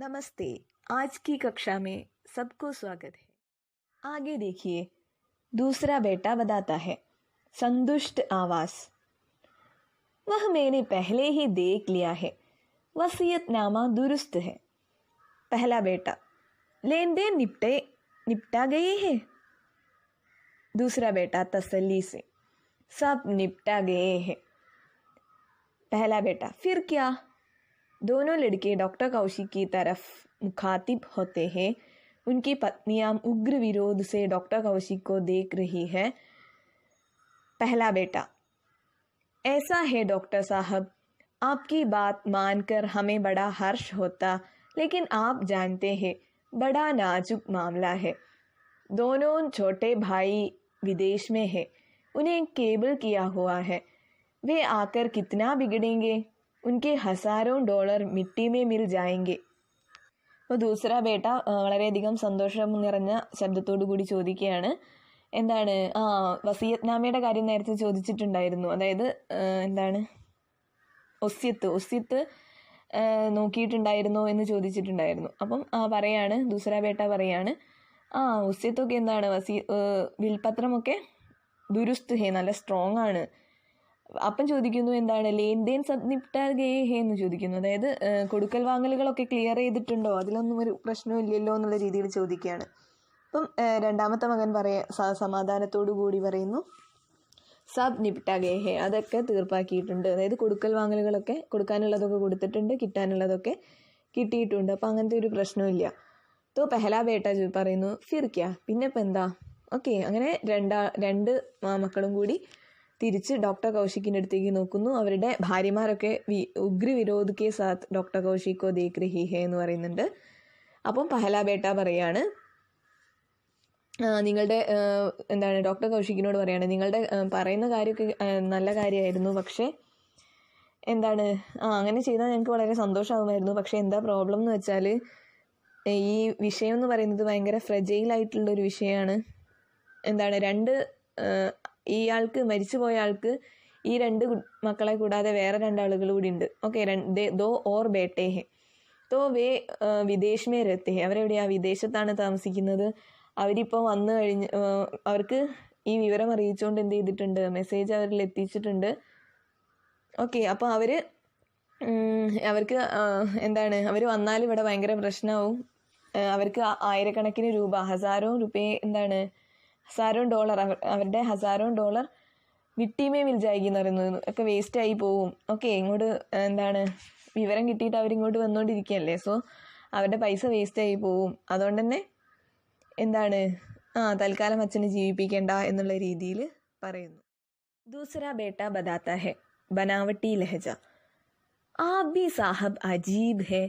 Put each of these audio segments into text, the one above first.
नमस्ते। आज की कक्षा में सबको स्वागत है। आगे देखिए, दूसरा बेटा बताता है। संतुष्ट आवाज। वह मैंने पहले ही देख लिया है, वसीयतनामा दुरुस्त है। पहला बेटा, लेन देन निपटा गए हैं। दूसरा बेटा तसल्ली से, सब निपटा गए हैं। पहला बेटा, फिर क्या? दोनों लड़के डॉक्टर कौशिक की तरफ मुखातिब होते हैं। उनकी पत्नियां उग्र विरोध से डॉक्टर कौशिक को देख रही है। पहला बेटा, ऐसा है डॉक्टर साहब, आपकी बात मानकर हमें बड़ा हर्ष होता, लेकिन आप जानते हैं बड़ा नाजुक मामला है। दोनों छोटे भाई विदेश में है, उन्हें केबल किया हुआ है। वे आकर कितना बिगड़ेंगे, उनके हजारों डॉलർ मिट्टी में मिल जाएंगे. അപ്പോൾ ദൂസറ ബേട്ട വളരെയധികം സന്തോഷം നിറഞ്ഞ ശബ്ദത്തോടു കൂടി ചോദിക്കുകയാണ്. എന്താണ്? വസിയത്നാമയുടെ കാര്യം നേരത്തെ ചോദിച്ചിട്ടുണ്ടായിരുന്നു. അതായത് എന്താണ്, ഒസ്യത്ത് നോക്കിയിട്ടുണ്ടായിരുന്നോ എന്ന് ചോദിച്ചിട്ടുണ്ടായിരുന്നു. അപ്പം പറയാണ്, ദൂസറ ബേട്ട പറയാണ്, ഒസ്യത്തൊക്കെ എന്താണ്, വിൽപത്രമൊക്കെ ദുരുസ്ത് ഹേ, നല്ല സ്ട്രോങ് ആണ്. അപ്പം ചോദിക്കുന്നു, എന്താണ്, ലേൻ ദേൻ സബ് നിപ്റ്റാ ഗയേ ഹേ എന്ന് ചോദിക്കുന്നു. അതായത് കൊടുക്കൽ വാങ്ങലുകളൊക്കെ ക്ലിയർ ചെയ്തിട്ടുണ്ടോ, അതിലൊന്നും ഒരു പ്രശ്നവും ഇല്ലല്ലോ എന്നുള്ള രീതിയിൽ ചോദിക്കുകയാണ്. അപ്പം രണ്ടാമത്തെ മകൻ സമാധാനത്തോടു കൂടി പറയുന്നു, സബ് നിപ്റ്റാ ഗയേ ഹേ, അതൊക്കെ തീർപ്പാക്കിയിട്ടുണ്ട്. അതായത് കൊടുക്കൽ വാങ്ങലുകളൊക്കെ, കൊടുക്കാനുള്ളതൊക്കെ കൊടുത്തിട്ടുണ്ട്, കിട്ടാനുള്ളതൊക്കെ കിട്ടിയിട്ടുണ്ട്. അപ്പം അങ്ങനത്തെ ഒരു പ്രശ്നമില്ല. തോ പെഹലാ ബേട്ട പറയുന്നു, ഫിർ ക്യാ, പിന്നെ ഇപ്പം എന്താ? ഓക്കെ, അങ്ങനെ രണ്ട് മക്കളും കൂടി തിരിച്ച് ഡോക്ടർ കൗശിക്കിൻ്റെ അടുത്തേക്ക് നോക്കുന്നു. അവരുടെ ഭാര്യമാരൊക്കെ ഉഗ്ര വിരോധ് കെ സാത്ത് ഡോക്ടർ കൗശിക്കോ ദേഖ് രഹി ഹേ എന്ന് പറയുന്നുണ്ട്. അപ്പം പഹലാ ബേട്ട പറയാണ്, നിങ്ങളുടെ എന്താണ്, ഡോക്ടർ കൗശിക്കിനോട് പറയാണ്, നിങ്ങളുടെ പറയുന്ന കാര്യമൊക്കെ നല്ല കാര്യമായിരുന്നു, പക്ഷേ എന്താണ്, അങ്ങനെ ചെയ്താൽ ഞങ്ങൾക്ക് വളരെ സന്തോഷമാകുമായിരുന്നു. പക്ഷേ എന്താ പ്രോബ്ലം എന്ന് വെച്ചാൽ, ഈ വിഷയം എന്ന് പറയുന്നത് ഭയങ്കര ഫ്രജൈലായിട്ടുള്ളൊരു വിഷയമാണ്. എന്താണ്, ഇയാൾക്ക്, മരിച്ചുപോയ ആൾക്ക് ഈ രണ്ട് മക്കളെ കൂടാതെ വേറെ രണ്ടാളുകൾ കൂടി ഉണ്ട്. ഓക്കെ, ദോ ഓർ ബേട്ടേ ഹെ, തോ വേ വിദേശ് മേ രഹത്തെ ഹെ, അവരെവിടെയാ, വിദേശത്താണ് താമസിക്കുന്നത്. അവരിപ്പോൾ വന്നു കഴിഞ്ഞ് അവർക്ക് ഈ വിവരം അറിയിച്ചുകൊണ്ട് എന്ത് ചെയ്തിട്ടുണ്ട്, മെസ്സേജ് അവരിൽ എത്തിച്ചിട്ടുണ്ട്. ഓക്കെ, അപ്പോൾ അവർക്ക് എന്താണ്, അവർ വന്നാൽ ഇവിടെ ഭയങ്കര പ്രശ്നമാവും. അവർക്ക് ആയിരക്കണക്കിന് രൂപ, ഹസാരോ രൂപയെ, എന്താണ്, ഹസാരോ ഡോളർ, അവരുടെ ഹസാരോ ഡോളർ മിട്ടിമേ മിൽ ജായിക്ക് എന്ന് പറയുന്നത് ഒക്കെ വേസ്റ്റായി പോവും. ഓക്കെ, ഇങ്ങോട്ട് എന്താണ്, വിവരം കിട്ടിയിട്ട് അവരിങ്ങോട്ട് വന്നുകൊണ്ടിരിക്കുകയല്ലേ, സോ അവരുടെ പൈസ വേസ്റ്റായി പോവും. അതുകൊണ്ട് തന്നെ എന്താണ്, തൽക്കാലം അച്ഛനെ ജീവിപ്പിക്കേണ്ട എന്നുള്ള രീതിയിൽ പറയുന്നു. ദൂസറ ബേട്ട ബതാത്ത ഹെ, ബനാവട്ടി ലഹജ, ആപ് ഭി സാഹബ് അജീബ് ഹെ,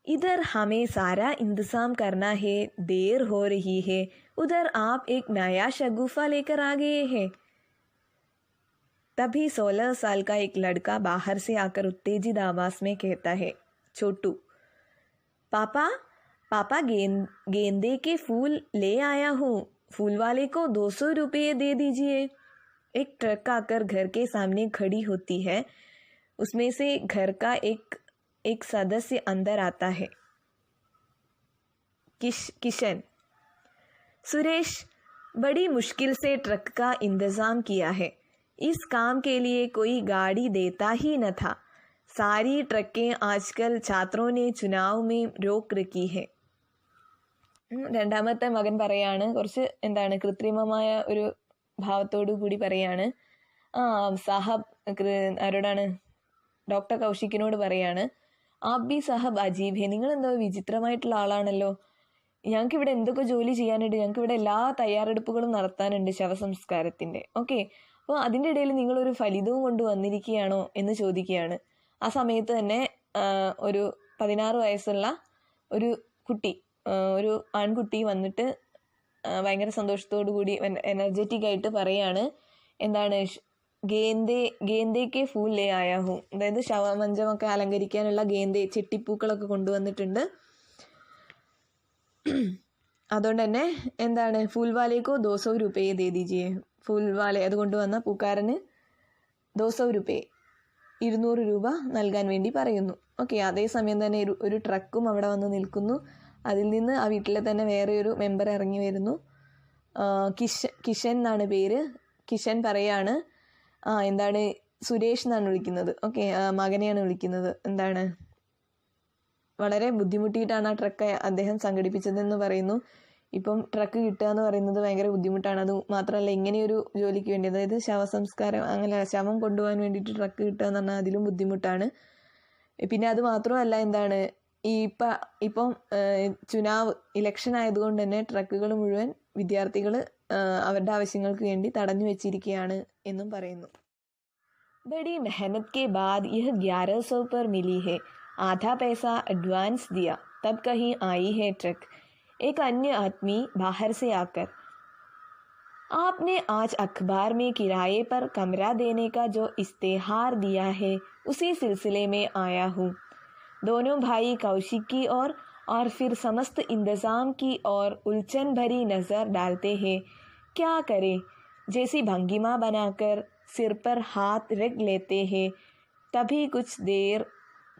इधर हमें सारा इंतजाम करना है, देर हो रही है, उधर आप एक नया शगुफा लेकर आ गए हैं. तभी 16 साल का एक लड़का बाहर से आकर उत्तेजित आवाज में कहता है, छोटू, पापा गेंदे के फूल ले आया हूँ, फूल वाले को 200 रुपये दे दीजिए. एक ट्रक आकर घर के सामने खड़ी होती है. उसमें से घर का एक सदस्य अंदर आता है. किशन, सुरेश, बड़ी मुश्किल से ट्रक का इंतज़ाम किया है. इस काम के लिए कोई गाड़ी देता ही न था. सारी ट्रकें आजकल छात्रों ने चुनाव में रोक रखी है. രണ്ടാമത്തെ മകൻ പറയാണ്, കുറച്ച് എന്താണ്, കൃത്രിമമായ ഒരു ഭാവത്തോടു കൂടി പറയാണ്, സാഹബ്, ആരോടാണ്, ഡോക്ടർ കൗശിക്കിനോട് പറയാണ്, ആപ് ബി സാഹബ് അജീബ് ഹെ, നിങ്ങളെന്തോ വിചിത്രമായിട്ടുള്ള ആളാണല്ലോ. ഞങ്ങൾക്കിവിടെ എന്തൊക്കെ ജോലി ചെയ്യാനുണ്ട്, ഞങ്ങൾക്കിവിടെ എല്ലാ തയ്യാറെടുപ്പുകളും നടത്താനുണ്ട് ശവസംസ്കാരത്തിൻ്റെ. ഓക്കെ, അപ്പോൾ അതിൻ്റെ ഇടയിൽ നിങ്ങളൊരു ഫലിതവും കൊണ്ട് വന്നിരിക്കുകയാണോ എന്ന് ചോദിക്കുകയാണ്. ആ സമയത്ത് തന്നെ ഒരു 16 വയസ്സുള്ള ഒരു ആൺകുട്ടി വന്നിട്ട് ഭയങ്കര സന്തോഷത്തോടു കൂടി എനർജറ്റിക് ആയിട്ട് പറയാണ്, എന്താണ്, ഗേന്ദയ്ക്ക് ഫൂൽ ലേ ആയാ ഹൂ, അതായത് ശവമഞ്ചമൊക്കെ അലങ്കരിക്കാനുള്ള ചെട്ടിപ്പൂക്കളൊക്കെ കൊണ്ടുവന്നിട്ടുണ്ട്. അതുകൊണ്ട് തന്നെ എന്താണ്, ഫൂൽവാലേക്കോ 200 രൂപയെ ദേ ദീജിയെ, ഫൂൽവാലെ, അത് കൊണ്ടുവന്ന പൂക്കാരന് 200 രൂപയെ 200 രൂപ നൽകാൻ വേണ്ടി പറയുന്നു. ഓക്കെ, അതേസമയം തന്നെ ഒരു ട്രക്കും അവിടെ വന്ന് നിൽക്കുന്നു. അതിൽ നിന്ന് ആ വീട്ടിലെ തന്നെ വേറെ ഒരു മെമ്പർ ഇറങ്ങി വരുന്നു. കിഷൻ എന്നാണ് പേര്. കിഷൻ പറയാണ്, എന്താണ് സുരേഷ് എന്നാണ് വിളിക്കുന്നത്. ഓക്കെ, മകനെയാണ് വിളിക്കുന്നത്. എന്താണ് വളരെ ബുദ്ധിമുട്ടിയിട്ടാണ് ആ ട്രക്ക് അദ്ദേഹം സംഘടിപ്പിച്ചതെന്ന് പറയുന്നു. ഇപ്പം ട്രക്ക് കിട്ടുക എന്ന് പറയുന്നത് ഭയങ്കര ബുദ്ധിമുട്ടാണ്. അത് മാത്രമല്ല ഇങ്ങനെയൊരു ജോലിക്ക് വേണ്ടി, അതായത് ശവസംസ്കാരം അങ്ങനെ ശവം കൊണ്ടുപോകാൻ വേണ്ടിയിട്ട് ട്രക്ക് കിട്ടുക എന്ന് പറഞ്ഞാൽ അതിലും ബുദ്ധിമുട്ടാണ്. പിന്നെ അത് മാത്രമല്ല, എന്താണ് ഇപ്പം ഇലക്ഷൻ ആയതുകൊണ്ട് തന്നെ ട്രക്കുകൾ മുഴുവൻ വിദ്യാർത്ഥികൾ അവരുടെ ആവശ്യങ്ങൾക്ക് വേണ്ടി തടഞ്ഞു വെച്ചിരിക്കുകയാണ് എന്നും പറയുന്നു. बड़ी मेहनत के बाद यह 1100 पर मिली है. आधा पैसा एडवांस दिया तब कहीं आई है ट्रक. एक अन्य आदमी बाहर से आकर, आपने आज अखबार में किराए पर कमरा देने का जो इश्तेहार दिया है उसी सिलसिले में आया हूँ. दोनों भाई कौशिक की और फिर समस्त इंतज़ाम की ओर उलझन भरी नज़र डालते हैं. क्या करें जैसी भंगिमा बनाकर सिर पर हाथ रख लेते हैं. तभी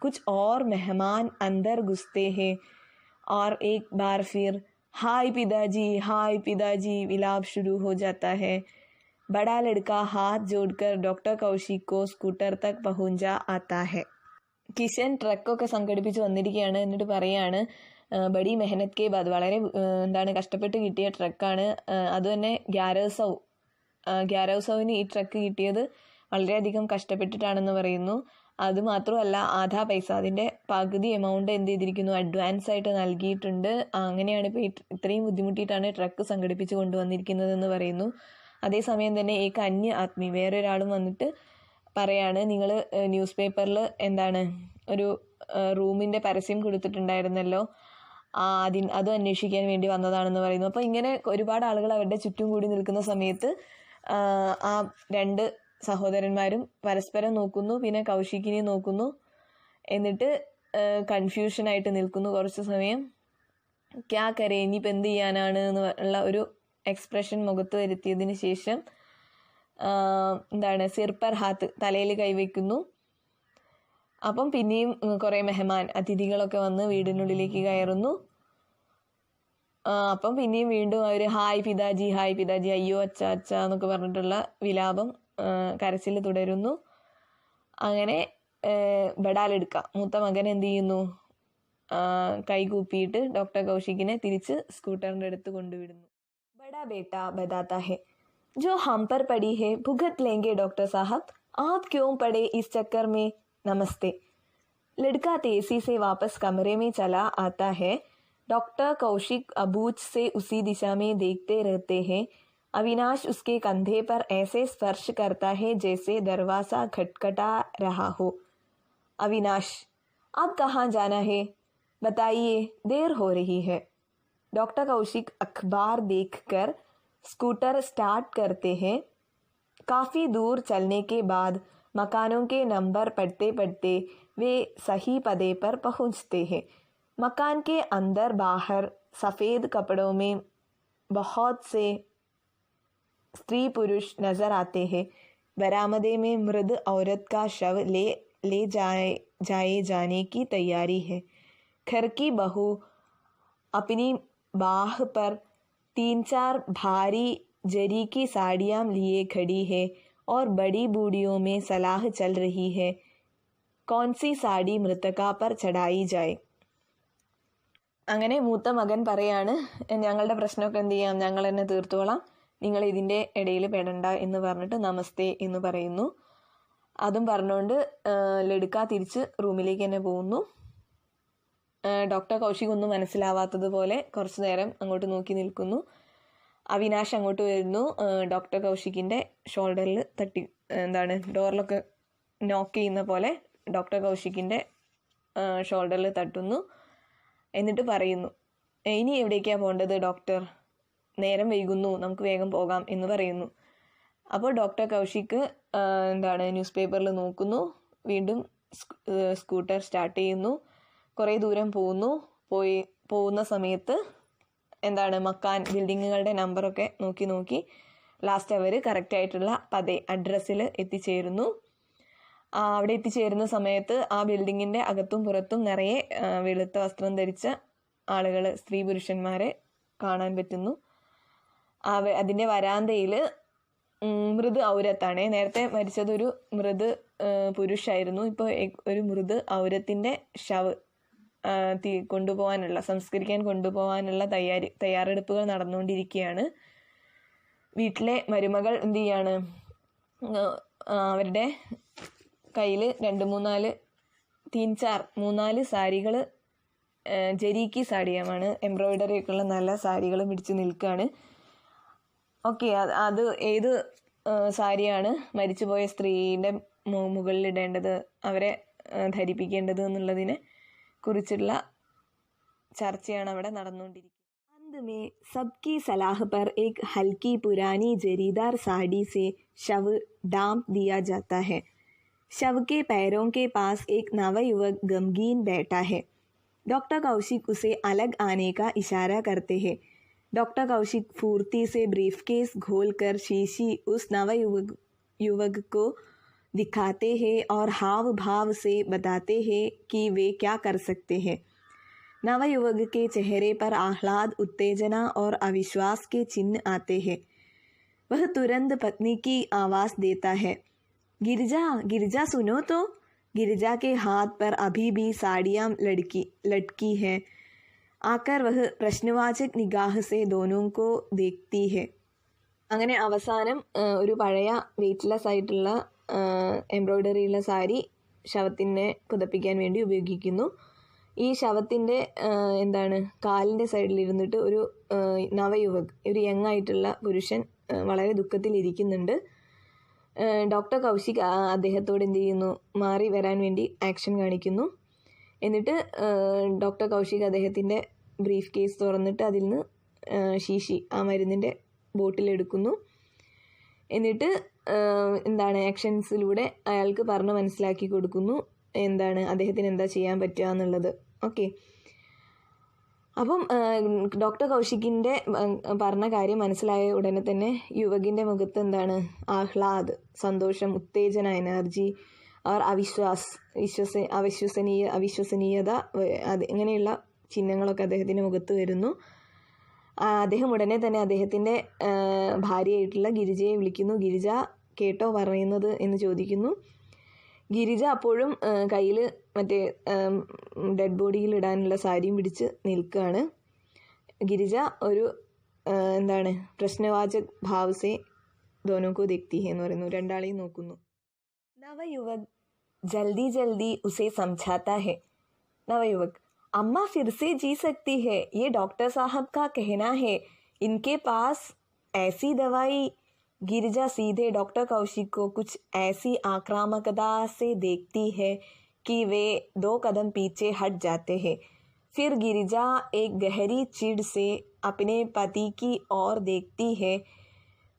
कुछ और मेहमान अंदर घुसते हैं और एक बार फिर हाय पिताजी विलाप शुरू हो जाता है. बड़ा लड़का हाथ जोड़कर डॉक्टर कौशिक को स्कूटर तक पहुंचा आता है. കിഷൻ ട്രക്കൊക്കെ സംഘടിപ്പിച്ച് വന്നിരിക്കുകയാണ്. എന്നിട്ട് പറയാണ്, ബഡി മെഹനത് കെ ബാദ്, വളരെ കഷ്ടപ്പെട്ട് കിട്ടിയ ട്രക്കാണ്. അതുതന്നെ ഗ്യാരൗസവിന് ഈ ട്രക്ക് കിട്ടിയത് വളരെയധികം കഷ്ടപ്പെട്ടിട്ടാണെന്ന് പറയുന്നു. അതുമാത്രമല്ല, ആധാ പൈസ, അതിൻ്റെ പകുതി എമൗണ്ട് എന്ത് ചെയ്തിരിക്കുന്നു, അഡ്വാൻസ് ആയിട്ട് നൽകിയിട്ടുണ്ട്. അങ്ങനെയാണ് ഇപ്പോൾ ഇത്രയും ബുദ്ധിമുട്ടിയിട്ടാണ് ട്രക്ക് സംഘടിപ്പിച്ച് കൊണ്ടുവന്നിരിക്കുന്നതെന്ന് പറയുന്നു. അതേസമയം തന്നെ ഏക അന്യ ആത്മി, വേറൊരാളും വന്നിട്ട് പറയാണ്, നിങ്ങൾ ന്യൂസ് പേപ്പറിൽ ഒരു റൂമിൻ്റെ പരസ്യം കൊടുത്തിട്ടുണ്ടായിരുന്നല്ലോ, അത് അന്വേഷിക്കാൻ വേണ്ടി വന്നതാണെന്ന് പറയുന്നു. അപ്പോൾ ഇങ്ങനെ ഒരുപാട് ആളുകൾ അവരുടെ ചുറ്റും കൂടി നിൽക്കുന്ന സമയത്ത് ആ രണ്ട് സഹോദരന്മാരും പരസ്പരം നോക്കുന്നു, പിന്നെ കൗശിക്കിനെ നോക്കുന്നു. എന്നിട്ട് കൺഫ്യൂഷനായിട്ട് നിൽക്കുന്നു കുറച്ച് സമയം. ക്യാ കരേ, ഇനിയിപ്പോൾ എന്ത് ചെയ്യാനാണ് എന്നുള്ള ഒരു എക്സ്പ്രഷൻ മുഖത്ത് വരുത്തിയതിന് ശേഷം സിർ പർ ഹാത്ത്, തലയിൽ കൈവയ്ക്കുന്നു. അപ്പം പിന്നെയും കുറേ മെഹമാൻ, അതിഥികളൊക്കെ വന്ന് വീടിനുള്ളിലേക്ക് കയറുന്നു. അപ്പം പിന്നെയും വീണ്ടും അവർ ഹായ് പിതാജി, അയ്യോ അച്ഛ എന്നൊക്കെ പറഞ്ഞിട്ടുള്ള വിലാപം, കരച്ചിൽ തുടരുന്നു. അങ്ങനെ ബഡാലെടുക്ക, മൂത്ത മകൻ എന്ത് ചെയ്യുന്നു, കൈകൂപ്പിയിട്ട് ഡോക്ടർ കൗശിക്കിനെ തിരിച്ച് സ്കൂട്ടറിൻ്റെ അടുത്ത് കൊണ്ടുവിടുന്നു. ബഡാ ബേട്ട ബതാത്ത ഹെ, जो हम पर पड़ी है भुगत लेंगे डॉक्टर साहब, आप क्यों पड़े इस चक्कर में. नमस्ते. लड़का तेजी से वापस कमरे में चला आता है. डॉक्टर कौशिक अबूझ से उसी दिशा में देखते रहते हैं. अविनाश उसके कंधे पर ऐसे स्पर्श करता है जैसे दरवाज़ा खटखटा रहा हो. अविनाश, अब कहाँ जाना है, बताइए, देर हो रही है. डॉक्टर कौशिक अखबार देखकर स्कूटर स्टार्ट करते हैं. काफ़ी दूर चलने के बाद मकानों के नंबर पढ़ते पढ़ते वे सही पते पर पहुंचते हैं. मकान के अंदर बाहर सफ़ेद कपड़ों में बहुत से स्त्री पुरुष नज़र आते हैं. बरामदे में मृत औरत का शव ले जाए जाने की तैयारी है. घर की बहू अपनी बाह पर 3-4 भारी जरी की साड़ियाँ लिए खड़ी है और बड़ी बूढ़ियों में सलाह चल रही है कौन सी साड़ी मृतका पर चढ़ाई जाए. അങ്ങനെ മൂത്ത മകൻ പറയാണ്, ഞങ്ങളുടെ പ്രശ്നമൊക്കെ എന്ത് ചെയ്യാം, ഞങ്ങൾ തന്നെ തീർത്തോളാം, നിങ്ങൾ ഇതിൻ്റെ ഇടയിൽ പെടണ്ട എന്ന് പറഞ്ഞിട്ട് നമസ്തേ എന്ന് പറയുന്നു. അതും പറഞ്ഞുകൊണ്ട് ലഡുക്ക തിരിച്ച് റൂമിലേക്ക് തന്നെ പോകുന്നു. ഡോക്ടർ കൗശിക് ഒന്നും മനസ്സിലാവാത്തതുപോലെ കുറച്ചു നേരം അങ്ങോട്ട് നോക്കി നിൽക്കുന്നു. അവിനാശ് അങ്ങോട്ട് വരുന്നു. ഡോക്ടർ കൗശിക്കിൻ്റെ ഷോൾഡറിൽ തട്ടി, ഡോറിലൊക്കെ നോക്ക് ചെയ്യുന്ന പോലെ ഡോക്ടർ കൗശിക്കിൻ്റെ ഷോൾഡറിൽ തട്ടുന്നു. എന്നിട്ട് പറയുന്നു, ഇനി എവിടേക്കാണ് പോകേണ്ടത് ഡോക്ടർ, നേരം വൈകുന്നു, നമുക്ക് വേഗം പോകാം എന്ന് പറയുന്നു. അപ്പോൾ ഡോക്ടർ കൗശിക്ക് ന്യൂസ് പേപ്പറിൽ നോക്കുന്നു. വീണ്ടും സ്കൂട്ടർ സ്റ്റാർട്ട് ചെയ്യുന്നു. കുറേ ദൂരം പോകുന്ന സമയത്ത് മക്കാൻ ബിൽഡിങ്ങുകളുടെ നമ്പറൊക്കെ നോക്കി ലാസ്റ്റ് അവർ കറക്റ്റായിട്ടുള്ള അഡ്രസ്സിൽ എത്തിച്ചേരുന്നു. അവിടെ എത്തിച്ചേരുന്ന സമയത്ത് ആ ബിൽഡിങ്ങിൻ്റെ അകത്തും പുറത്തും നിറയെ വെളുത്ത വസ്ത്രം ധരിച്ച ആളുകൾ, സ്ത്രീ പുരുഷന്മാരെ കാണാൻ പറ്റുന്നു. അതിൻ്റെ വരാന്തയിൽ മൃദ് ഔരത്താണ്. നേരത്തെ മരിച്ചത് ഒരു മൃദ് പുരുഷായിരുന്നു. ഇപ്പോൾ ഒരു മൃദ് ഔരത്തിൻ്റെ ശവ് സംസ്കരിക്കാൻ കൊണ്ടുപോകാനുള്ള തയ്യാറെടുപ്പുകൾ നടന്നുകൊണ്ടിരിക്കുകയാണ്. വീട്ടിലെ മരുമകൾ എന്ത് ചെയ്യാണ്, അവരുടെ കയ്യിൽ 3-4 സാരികൾ, ജരീക്കി സാരിയാണ്, എംബ്രോയിഡറി ഒക്കെ ഉള്ള നല്ല സാരികൾ പിടിച്ച് നിൽക്കുകയാണ്. ഓക്കെ, അത് ഏത് സാരിയാണ് മരിച്ചുപോയ സ്ത്രീയുടെ മുകളിലിടേണ്ടത്, അവരെ ധരിപ്പിക്കേണ്ടത് എന്നുള്ളതിനെ കുറിച്ചുള്ള ചർച്ചയാണ് അവിടെ നടന്നുകൊണ്ടിരിക്കുന്നത്. अंत में सबकी सलाह पर एक हल्की पुरानी जरीदार साड़ी से शव डांप दिया जाता है. शव के पैरों के पास एक नवयुवक गमगीन बैठा है. डॉक्टर कौशिक उसे अलग आने का इशारा करते हैं. डॉक्टर कौशिक फुर्ती से ब्रीफकेस घोलकर शीशी उस युवक को दिखाते हैं और हाव भाव से बताते हैं कि वे क्या कर सकते हैं. नवयुवक के चेहरे पर आह्लाद, उत्तेजना और अविश्वास के चिन्ह आते हैं. वह तुरंत पत्नी की आवाज़ देता है, गिरजा गिरजा सुनो तो. गिरजा के हाथ पर अभी भी साड़ियाँ लटकी हैं. आकर वह प्रश्नवाचक निगाह से दोनों को देखती है. അങ്ങനെ അവസാനം ഒരു പഴയ വെയ്റ്റ്ലെസ് ആയിട്ടുള്ള എംബ്രോയിഡറി ഉള്ള സാരി ശവത്തിനെ പുതപ്പിക്കാൻ വേണ്ടി ഉപയോഗിക്കുന്നു. ഈ ശവത്തിൻ്റെ കാലിൻ്റെ സൈഡിലിരുന്നിട്ട് ഒരു നവയുവക്, ഒരു യങ് ആയിട്ടുള്ള പുരുഷൻ വളരെ ദുഃഖത്തിലിരിക്കുന്നുണ്ട്. ഡോക്ടർ കൗശിക് അദ്ദേഹത്തോട് എന്ത് ചെയ്യുന്നു, മാറി വരാൻ വേണ്ടി ആക്ഷൻ കാണിക്കുന്നു. എന്നിട്ട് ഡോക്ടർ കൗശിക് അദ്ദേഹത്തിൻ്റെ ബ്രീഫ് കേസ് തുറന്നിട്ട് അതിൽ നിന്ന് ശീശി, ആ മരുന്നിൻ്റെ ബോട്ടിലെടുക്കുന്നു. എന്നിട്ട് ആക്ഷൻസിലൂടെ അയാൾക്ക് പറഞ്ഞ് മനസ്സിലാക്കി കൊടുക്കുന്നു അദ്ദേഹത്തിന് എന്താ ചെയ്യാൻ പറ്റുക എന്നുള്ളത്. ഓക്കെ, അപ്പം ഡോക്ടർ കൗശിക്കിൻ്റെ പറഞ്ഞ കാര്യം മനസ്സിലായ ഉടനെ തന്നെ യുവകിൻ്റെ മുഖത്ത് ആഹ്ലാദ്, സന്തോഷം, ഉത്തേജന, എനർജി, അവർ അവിശ്വസനീയത, ഇങ്ങനെയുള്ള ചിഹ്നങ്ങളൊക്കെ അദ്ദേഹത്തിൻ്റെ മുഖത്ത് വരുന്നു. അദ്ദേഹം ഉടനെ തന്നെ അദ്ദേഹത്തിൻ്റെ ഭാര്യയായിട്ടുള്ള ഗിരിജയെ വിളിക്കുന്നു. ഗിരിജ കേട്ടോ പറയുന്നത് എന്ന് ചോദിക്കുന്നു. ഗിരിജ അപ്പോഴും കയ്യിൽ മറ്റേ ഡെഡ് ബോഡിയിൽ ഇടാനുള്ള സാരിയും പിടിച്ച് നിൽക്കുകയാണ്. ഗിരിജ ഒരു പ്രശ്നവാചക് ഭാവസെ ദോനോക്കോ देखती है എന്ന് പറയുന്നു, രണ്ടാളെയും നോക്കുന്നു. नवयुवक जल्दी जल्दी उसे समझाता है. नवयुवक, अम्मा फिर से जी सकती है, ये डॉक्टर साहब का कहना है, इनके पास ऐसी दवाई. गिरिजा सीधे डॉक्टर कौशिक को कुछ ऐसी आक्रामकता से देखती है कि वे 2 कदम पीछे हट जाते हैं. फिर गिरिजा एक गहरी चिढ़ से अपने पति की ओर देखती है.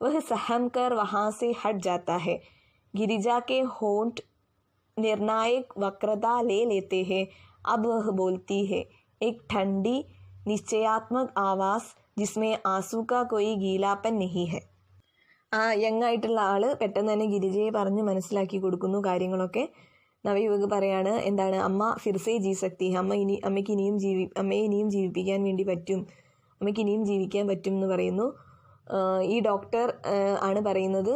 वह सहम कर वहाँ से हट जाता है. गिरिजा के होंठ निर्णायक वक्रता ले लेते हैं. अब वह बोलती है, एक ठंडी निश्चयात्मक आवाज़ जिसमें आंसू का कोई गीलापन नहीं है. ആ യങ് ആയിട്ടുള്ള ആൾ പെട്ടെന്ന് തന്നെ ഗിരിജയെ പറഞ്ഞ് മനസ്സിലാക്കി കൊടുക്കുന്നു കാര്യങ്ങളൊക്കെ. നവയുവക് പറയാണ്, അമ്മ ഫിർസേ ജീ സക്തി, അമ്മയ്ക്ക് ഇനിയും ജീവിപ്പിക്കാൻ വേണ്ടി പറ്റും, അമ്മയ്ക്ക് ഇനിയും ജീവിക്കാൻ പറ്റും എന്ന് പറയുന്നു. ഈ ഡോക്ടർ ആണ് പറയുന്നത്.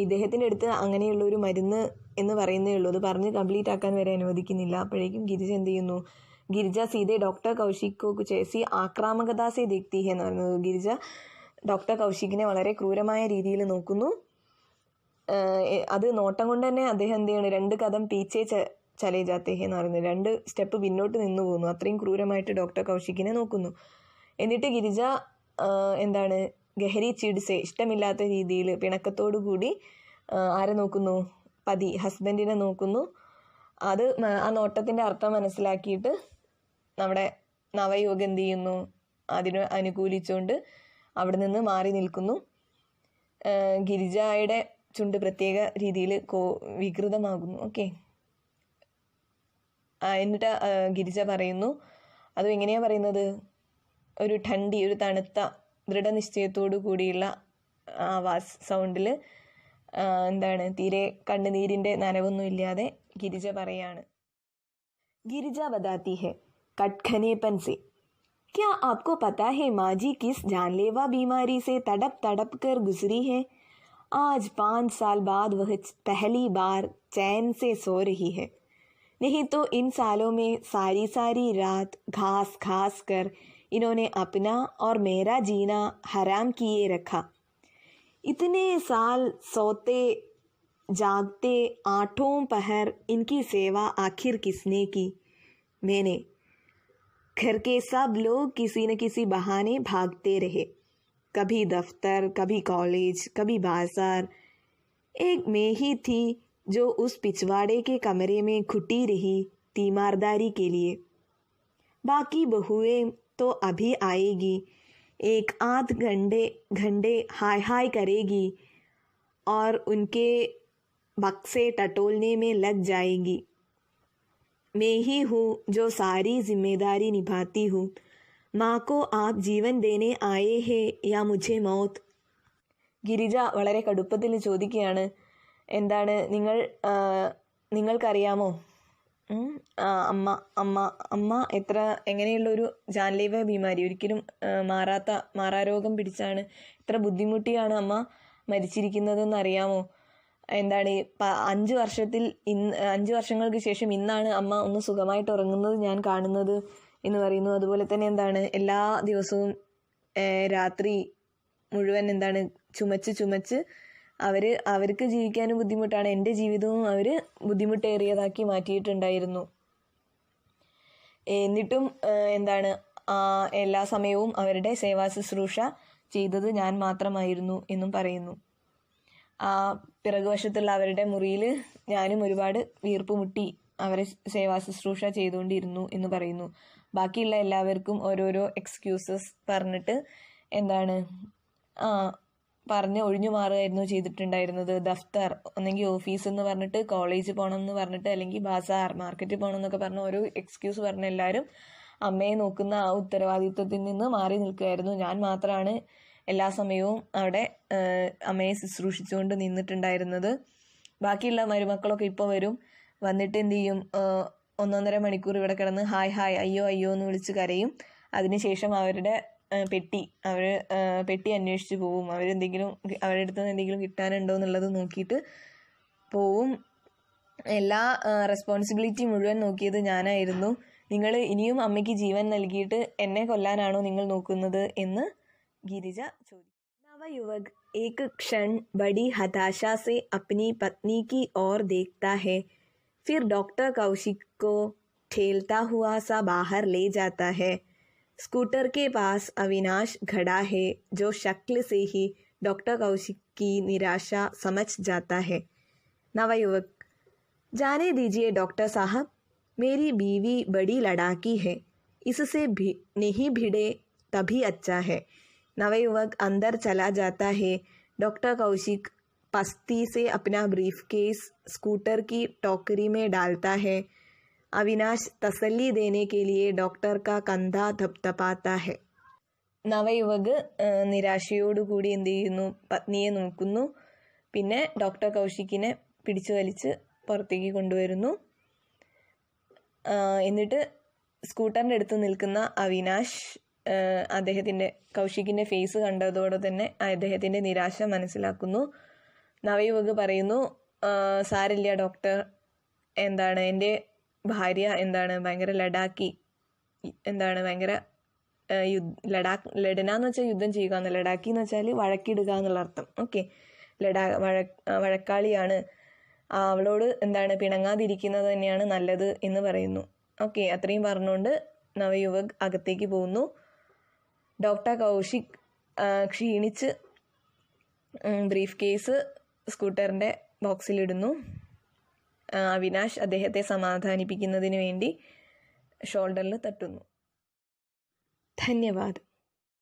ഇദ്ദേഹത്തിൻ്റെ അടുത്ത് അങ്ങനെയുള്ള ഒരു മരുന്ന് എന്ന് പറയുന്നേ ഉള്ളൂ, അത് പറഞ്ഞ് കംപ്ലീറ്റ് ആക്കാൻ വരെ അനുവദിക്കുന്നില്ല. അപ്പോഴേക്കും ഗിരിജ എന്ത് ചെയ്യുന്നു, ഗിരിജ സീതേ ഡോക്ടർ കൗശിക്കോ കുച്ചേസി ആക്രാമകത സേ ദേഖ്തി ഹെ എന്ന് പറയുന്നത്. ഗിരിജ ഡോക്ടർ കൗശിക്കിനെ വളരെ ക്രൂരമായ രീതിയിൽ നോക്കുന്നു. അത് നോട്ടം കൊണ്ട് തന്നെ അദ്ദേഹം എന്ത് ചെയ്യണം, 2 കദം പീച്ചേ ചലേ ജാത്തേ എന്ന് പറയുന്നത്, 2 സ്റ്റെപ്പ് പിന്നോട്ട് നിന്നു പോകുന്നു. അത്രയും ക്രൂരമായിട്ട് ഡോക്ടർ കൗശിക്കിനെ നോക്കുന്നു. എന്നിട്ട് ഗിരിജ ഗഹരി ചിഡ്സെ, ഇഷ്ടമില്ലാത്ത രീതിയിൽ പിണക്കത്തോടു കൂടി ആരെ നോക്കുന്നു, ഹസ്ബൻഡിനെ നോക്കുന്നു. അത് ആ നോട്ടത്തിൻ്റെ അർത്ഥം മനസ്സിലാക്കിയിട്ട് നമ്മുടെ നവയുവക് എന്ത് ചെയ്യുന്നു, അതിന് അനുകൂലിച്ചുകൊണ്ട് അവിടെ നിന്ന് മാറി നിൽക്കുന്നു. ഗിരിജയുടെ ചുണ്ട് പ്രത്യേക രീതിയിൽ വികൃതമാകുന്നു. ഓക്കെ, എന്നിട്ട് ഗിരിജ പറയുന്നു, അതും എങ്ങനെയാണ് പറയുന്നത്, ഒരു തണുത്ത ദൃഢനിശ്ചയത്തോടു കൂടിയുള്ള ആവാസ് സൗണ്ടിൽ എന്താണ് തീരെ കണ്ണുനീരിൻ്റെ നനവൊന്നും ഇല്ലാതെ ഗിരിജ പറയാണ്. ഗിരിജ ബതാത്തി ഹെ കട്ഖനേपन से, क्या आपको पता है माँ जी किस जानलेवा बीमारी से तड़प तड़प कर गुजरी है? आज 5 साल बाद वह पहली बार चैन से सो रही है. नहीं तो इन सालों में सारी सारी रात घास घास कर इन्होंने अपना और मेरा जीना हराम किए रखा. इतने साल सोते जागते आठों पहर इनकी सेवा आखिर किसने की? मैंने. घर के सब लोग किसी न किसी बहाने भागते रहे, कभी दफ्तर, कभी कॉलेज, कभी बाजार. एक मैं ही थी जो उस पिछवाड़े के कमरे में घुटी रही तीमारदारी के लिए. बाकी बहुएं तो अभी आएगी, एक आध घंटे हाय हाय करेगी और उनके बक्से टटोलने में लग जाएगी. मैं ही हूँ जो सारी जिम्मेदारी निभाती हूँ. माँ को आप जीवन देने आए हैं या मुझे मौत? ഗിരിജ വളരെ കടുപ്പത്തിൽ ചോദിക്കുകയാണ്, എന്താണ് നിങ്ങൾക്കറിയാമോ അമ്മ എങ്ങനെയുള്ളൊരു ജാൻലേവ ബീമാരി, ഒരിക്കലും മാറാരോഗം പിടിച്ചാണ്, എത്ര ബുദ്ധിമുട്ടിയാണ് അമ്മ മരിച്ചിരിക്കുന്നതെന്ന് അറിയാമോ? എന്താണ് 5 വർഷങ്ങൾക്ക് ശേഷം ഇന്നാണ് അമ്മ ഒന്ന് സുഖമായിട്ട് ഉറങ്ങുന്നത് ഞാൻ കാണുന്നത് എന്ന് പറയുന്നു. അതുപോലെ തന്നെ എന്താണ് എല്ലാ ദിവസവും രാത്രി മുഴുവൻ എന്താണ് ചുമച്ച് അവർക്ക് ജീവിക്കാനും ബുദ്ധിമുട്ടാണ്, എൻ്റെ ജീവിതവും അവർ ബുദ്ധിമുട്ടേറിയതാക്കി മാറ്റിയിട്ടുണ്ടായിരുന്നു. എന്നിട്ടും എന്താണ് എല്ലാ സമയവും അവരുടെ സേവാ ശുശ്രൂഷ ചെയ്തത് ഞാൻ മാത്രമായിരുന്നു എന്നും പറയുന്നു. പിറകുവശത്തുള്ള അവരുടെ മുറിയിൽ ഞാനും ഒരുപാട് വീർപ്പ് മുട്ടി അവരെ സേവാ ശുശ്രൂഷ ചെയ്തുകൊണ്ടിരുന്നു എന്ന് പറയുന്നു. ബാക്കിയുള്ള എല്ലാവർക്കും ഓരോരോ എക്സ്ക്യൂസസ് പറഞ്ഞിട്ട് എന്താണ് പറഞ്ഞ് ഒഴിഞ്ഞു മാറുകയായിരുന്നു ചെയ്തിട്ടുണ്ടായിരുന്നത്. ദഫ്തർ, ഒന്നെങ്കിൽ ഓഫീസ് എന്ന് പറഞ്ഞിട്ട്, കോളേജ് പോകണം എന്ന് പറഞ്ഞിട്ട്, അല്ലെങ്കിൽ ബാസാർ മാർക്കറ്റിൽ പോകണം എന്നൊക്കെ പറഞ്ഞ് ഓരോ എക്സ്ക്യൂസ് പറഞ്ഞ് എല്ലാവരും അമ്മയെ നോക്കുന്ന ആ ഉത്തരവാദിത്വത്തിൽ നിന്ന് മാറി നിൽക്കുകയായിരുന്നു. ഞാൻ മാത്രമാണ് എല്ലാ സമയവും അവിടെ അമ്മയെ ശുശ്രൂഷിച്ചുകൊണ്ട് നിന്നിട്ടുണ്ടായിരുന്നത്. ബാക്കിയുള്ള മരുമക്കളൊക്കെ ഇപ്പോൾ വന്നിട്ട് എന്ത് ചെയ്യും, 1.5 മണിക്കൂർ ഇവിടെ കിടന്ന് ഹായ് ഹായ് അയ്യോ അയ്യോ എന്ന് വിളിച്ച് കരയും. അതിനുശേഷം അവരുടെ പെട്ടി അന്വേഷിച്ച് പോവും. അവരുടെ അടുത്ത് നിന്ന് എന്തെങ്കിലും കിട്ടാനുണ്ടോ എന്നുള്ളത് നോക്കിയിട്ട് പോവും. എല്ലാ റെസ്പോൺസിബിലിറ്റി മുഴുവൻ നോക്കിയത് ഞാനായിരുന്നു. നിങ്ങൾ ഇനിയും അമ്മയ്ക്ക് ജീവൻ നൽകിയിട്ട് എന്നെ കൊല്ലാനാണോ നിങ്ങൾ നോക്കുന്നത് എന്ന് गिरिजा चौधरी. नवयुवक एक क्षण बड़ी हताशा से अपनी पत्नी की ओर देखता है, फिर डॉक्टर कौशिक को ठेलता हुआ सा बाहर ले जाता है. स्कूटर के पास अविनाश खड़ा है, जो शक्ल से ही डॉक्टर कौशिक की निराशा समझ जाता है. नवयुवक. जाने दीजिए डॉक्टर साहब, मेरी बीवी बड़ी लड़ाकी है, इससे भी नहीं भिड़े तभी अच्छा है. नवयुवक अंदर चला जाता है. डॉक्टर कौशिक पस्ती से अपना ब्रीफकेस स्कूटर की टोकरी में डालता है. अविनाश तसल्ली देने के लिए डॉक्टर का कंधा थपथपाता है. നവയുവക് നിരാശയോടുകൂടി എന്ത് ചെയ്യുന്നു, പത്നിയെ നോക്കുന്നു. പിന്നെ ഡോക്ടർ കൗശിക്കിനെ പിടിച്ചു വലിച്ച് പുറത്തേക്ക് കൊണ്ടുവരുന്നു. എന്നിട്ട് സ്കൂട്ടറിൻ്റെ അടുത്ത് നിൽക്കുന്ന അവിനാശ് കൗശിക്കിൻ്റെ ഫേസ് കണ്ടതോടെ തന്നെ അദ്ദേഹത്തിൻ്റെ നിരാശ മനസ്സിലാക്കുന്നു. നവയുവക് പറയുന്നു, സാരില്ല ഡോക്ടർ, എൻ്റെ ഭാര്യ ഭയങ്കര ലഡാക്കി, ഭയങ്കര ലഡന എന്ന് വെച്ചാൽ യുദ്ധം ചെയ്യുക എന്ന്, ലഡാക്കി എന്ന് വെച്ചാൽ വഴക്കിടുക എന്നുള്ള അർത്ഥം. ഓക്കെ, വഴക്കാളിയാണ്, അവളോട് പിണങ്ങാതിരിക്കുന്നത് തന്നെയാണ് നല്ലത് എന്ന് പറയുന്നു. ഓക്കെ, അത്രയും പറഞ്ഞുകൊണ്ട് നവയുവക് അകത്തേക്ക് പോകുന്നു. ഡോക്ടർ കൗശിക് ക്ഷീണിച്ച് ബ്രീഫ് കേസ് സ്കൂട്ടറിൻ്റെ ബോക്സിലിടുന്നു. അവിനാശ് അദ്ദേഹത്തെ സമാധാനിപ്പിക്കുന്നതിന് വേണ്ടി ഷോൾഡറിൽ തട്ടുന്നു. ധന്യവാദ്.